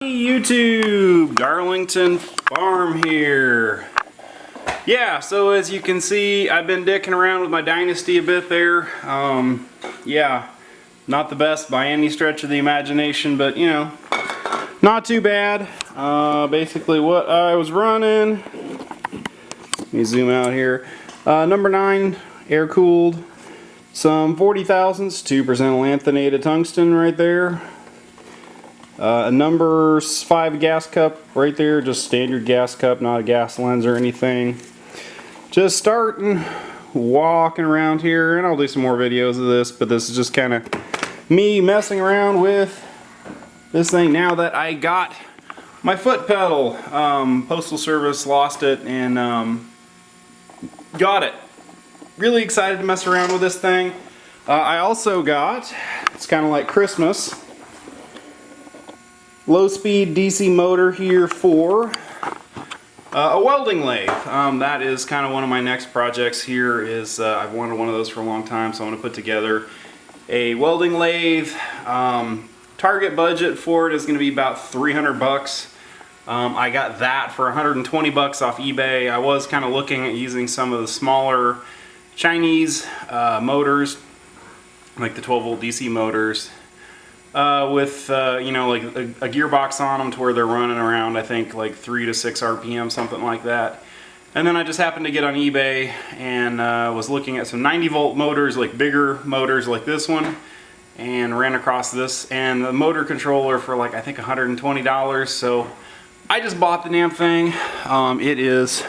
Hey YouTube, Darlingtonfarm here. Yeah, so as you can see, I've been dicking around with my Dynasty a bit there. Yeah, not the best by any stretch of the imagination, but you know, not too bad. Basically what I was running, let me zoom out here. Number 9, air-cooled, some 40 thousandths, 2% lanthanated tungsten right there. A number 5 gas cup right there, just standard gas cup, not a gas lens or anything. Just starting walking around here, and I'll do some more videos of this, but this is just kind of me messing around with this thing now that I got my foot pedal. Postal Service lost it and got it. Really excited to mess around with this thing. I also got, it's kind of like Christmas, low-speed DC motor here for a welding lathe. That is kind of one of my next projects here. I've wanted one of those for a long time, so I'm going to put together a welding lathe. Target budget for it is going to be about 300 bucks. I got that for 120 bucks off eBay. I was kind of looking at using some of the smaller Chinese motors, like the 12-volt DC motors. With you know, like a gearbox on them to where they're running around, I think like 3 to 6 RPM, something like that. And then I just happened to get on eBay and was looking at some 90-volt motors, like bigger motors like this one, and ran across this and the motor controller for like I think $120. So I just bought the damn thing. It is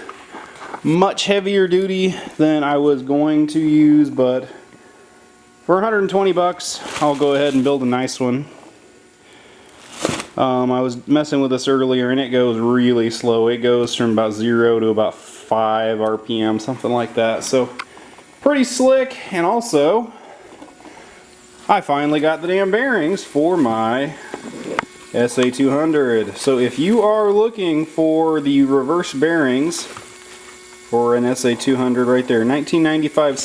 much heavier duty than I was going to use, but for 120 bucks, I'll go ahead and build a nice one. I was messing with this earlier and it goes really slow. It goes from about 0 to about 5 RPM, something like that. So, pretty slick. And also, I finally got the damn bearings for my SA200. So if you are looking for the reverse bearings for an SA200 right there, 1995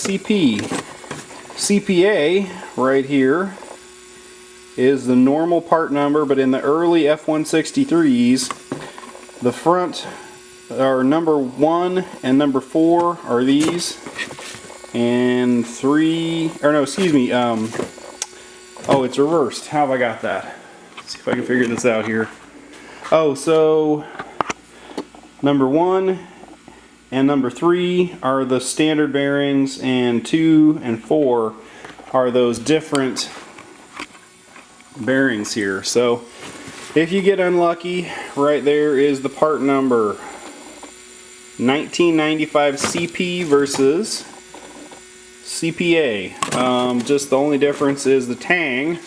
CPA right here is the normal part number, but in the early F163s, the front are number 1 and number 4 are these, and 3, or no, excuse me, oh, it's reversed. How have I got that? Let's see if I can figure this out here. Oh, so number 1 and number 3 are the standard bearings, and 2 and 4 are those different bearings here. So if you get unlucky, right there is the part number. 1995 CP versus CPA. Just the only difference is the tang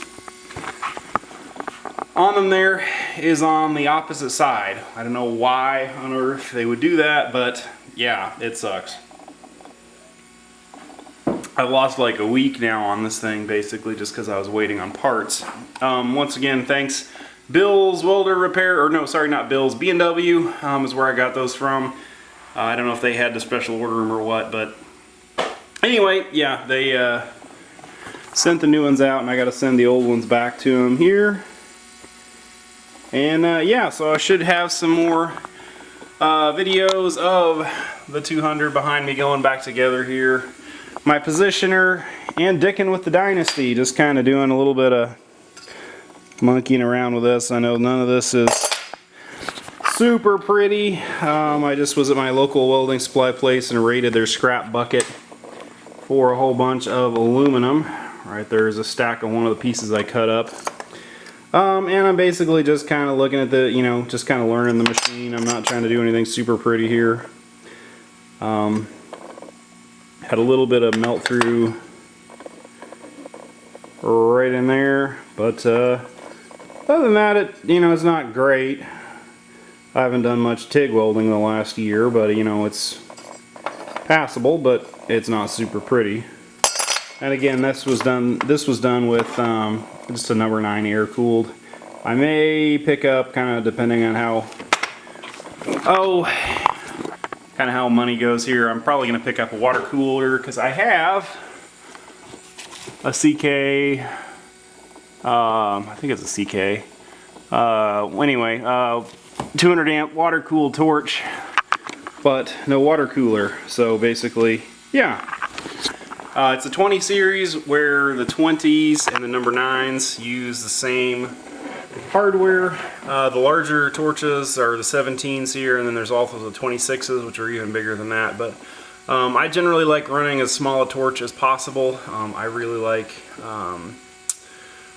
on them there is on the opposite side. I don't know why on earth they would do that, but yeah, it sucks. I've lost like a week now on this thing, basically, just because I was waiting on parts. Once again, thanks Bill's Welder Repair, or no, sorry, not Bill's, B&W is where I got those from. I don't know if they had to special order them or what, but anyway, yeah, they sent the new ones out, and I got to send the old ones back to them here. And yeah, so I should have some more videos of the 200 behind me going back together here. My positioner and dicking with the Dynasty, just kind of doing a little bit of monkeying around with this. I know none of this is super pretty. I just was at my local welding supply place and raided their scrap bucket for a whole bunch of aluminum. Right there's a stack of one of the pieces I cut up. And I'm basically just kind of looking at the, you know, just kind of learning the machine. I'm not trying to do anything super pretty here. Had a little bit of melt through right in there, but other than that, it's not great. I haven't done much TIG welding the last year, but you know, it's passable, but it's not super pretty. And again, this was done with just a number 9 air cooled. I may pick up, kind of depending on how money goes here, I'm probably going to pick up a water cooler, because I have a CK, I think it's a CK Anyway, 200 amp water cooled torch, but no water cooler. So basically, yeah. It's a 20 series where the 20s and the number 9s use the same hardware. The larger torches are the 17s here, and then there's also the 26s, which are even bigger than that. But I generally like running as small a torch as possible. I really like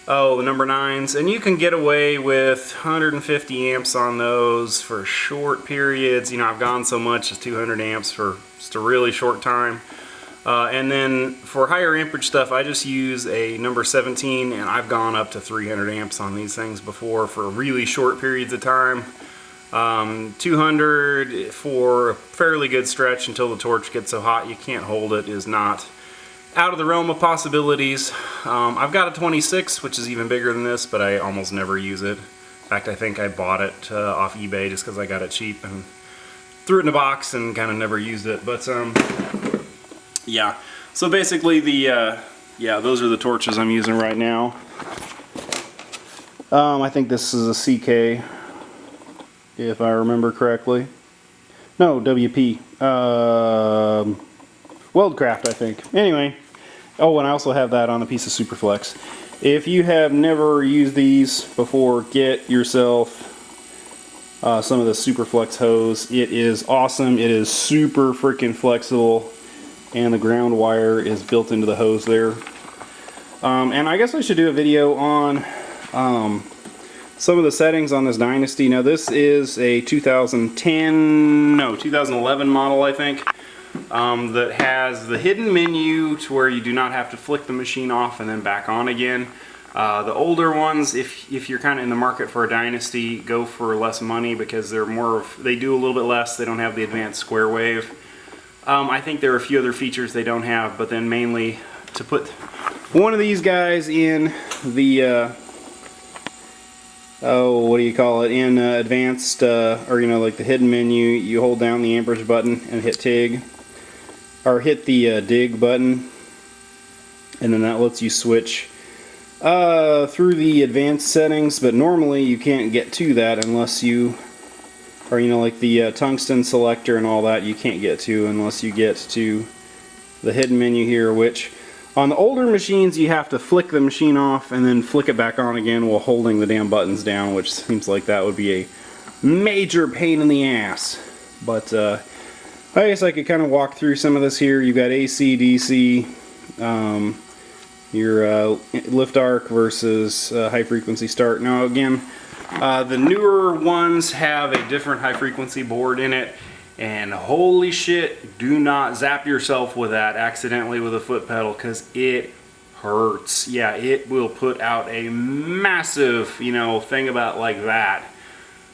the number 9s, and you can get away with 150 amps on those for short periods. You know, I've gone so much as 200 amps for just a really short time. And then for higher amperage stuff, I just use a number 17, and I've gone up to 300 amps on these things before for really short periods of time. 200 for a fairly good stretch until the torch gets so hot you can't hold it is not out of the realm of possibilities. I've got a 26, which is even bigger than this, but I almost never use it. In fact, I think I bought it off eBay just because I got it cheap and threw it in a box and kind of never used it. But yeah, so basically yeah, those are the torches I'm using right now. I think this is a CK, if I remember correctly. No, WP. Weldcraft, I think. Anyway, oh, and I also have that on a piece of Superflex. If you have never used these before, get yourself some of the Superflex hose. It is awesome. It is super freaking flexible, and the ground wire is built into the hose there. And I guess I should do a video on some of the settings on this Dynasty. Now this is a 2011 model, I think, that has the hidden menu to where you do not have to flick the machine off and then back on again. The older ones, if you're kind of in the market for a Dynasty, go for less money because they're they do a little bit less. They don't have the advanced square wave. I think there are a few other features they don't have, but then mainly to put one of these guys in the oh, what do you call it, in advanced, or you know, like the hidden menu, you hold down the amperage button and hit TIG, or hit the dig button, and then that lets you switch through the advanced settings. But normally you can't get to that unless you, or you know, like the tungsten selector and all that, you can't get to unless you get to the hidden menu here, which on the older machines you have to flick the machine off and then flick it back on again while holding the damn buttons down, which seems like that would be a major pain in the ass. But I guess I could kind of walk through some of this here. You've got AC, DC, your lift arc versus high frequency start. Now again, the newer ones have a different high frequency board in it, and holy shit, do not zap yourself with that accidentally with a foot pedal, because it hurts. Yeah, it will put out a massive, you know, thing about like that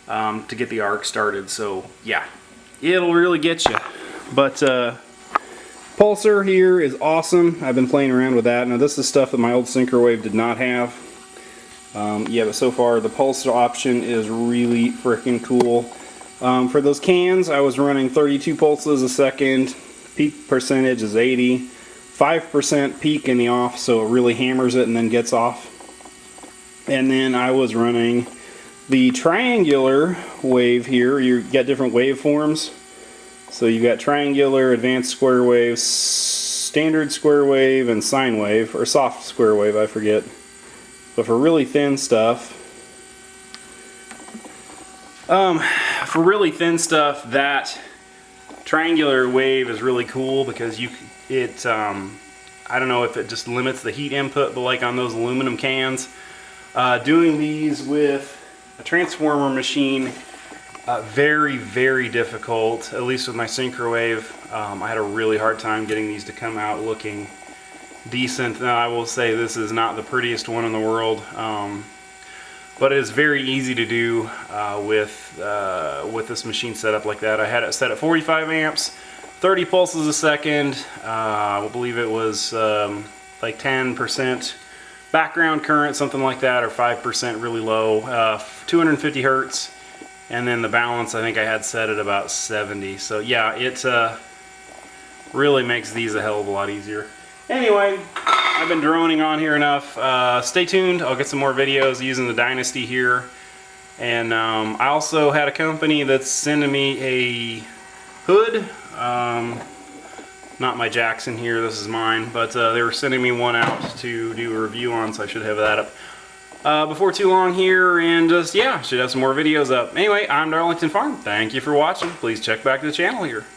to get the arc started. So yeah, it'll really get you. But pulsar here is awesome. I've been playing around with that. Now this is stuff that my old Synchrowave did not have. Yeah, but so far the pulsar option is really freaking cool. For those cans, I was running 32 pulses a second. Peak percentage is 80. 5% peak in the off, so it really hammers it and then gets off. And then I was running the triangular wave here. You get different waveforms. So you got triangular, advanced square wave, standard square wave, and sine wave, or soft square wave, I forget. But for really thin stuff, that triangular wave is really cool because I don't know if it just limits the heat input, but like on those aluminum cans, doing these with a transformer machine, very, very difficult. At least with my Synchrowave, I had a really hard time getting these to come out looking decent. Now I will say this is not the prettiest one in the world, but it is very easy to do with this machine set up like that. I had it set at 45 amps, 30 pulses a second. I believe it was like 10% background current, something like that, or 5% really low, 250 hertz, and then the balance I think I had set at about 70. So yeah, it really makes these a hell of a lot easier. Anyway, I've been droning on here enough. Stay tuned. I'll get some more videos using the Dynasty here. And I also had a company that's sending me a hood. Not my Jackson here, this is mine, but they were sending me one out to do a review on, so I should have that up before too long here, and just, yeah, should have some more videos up. Anyway, I'm Darlington Farm. Thank you for watching. Please check back the channel here.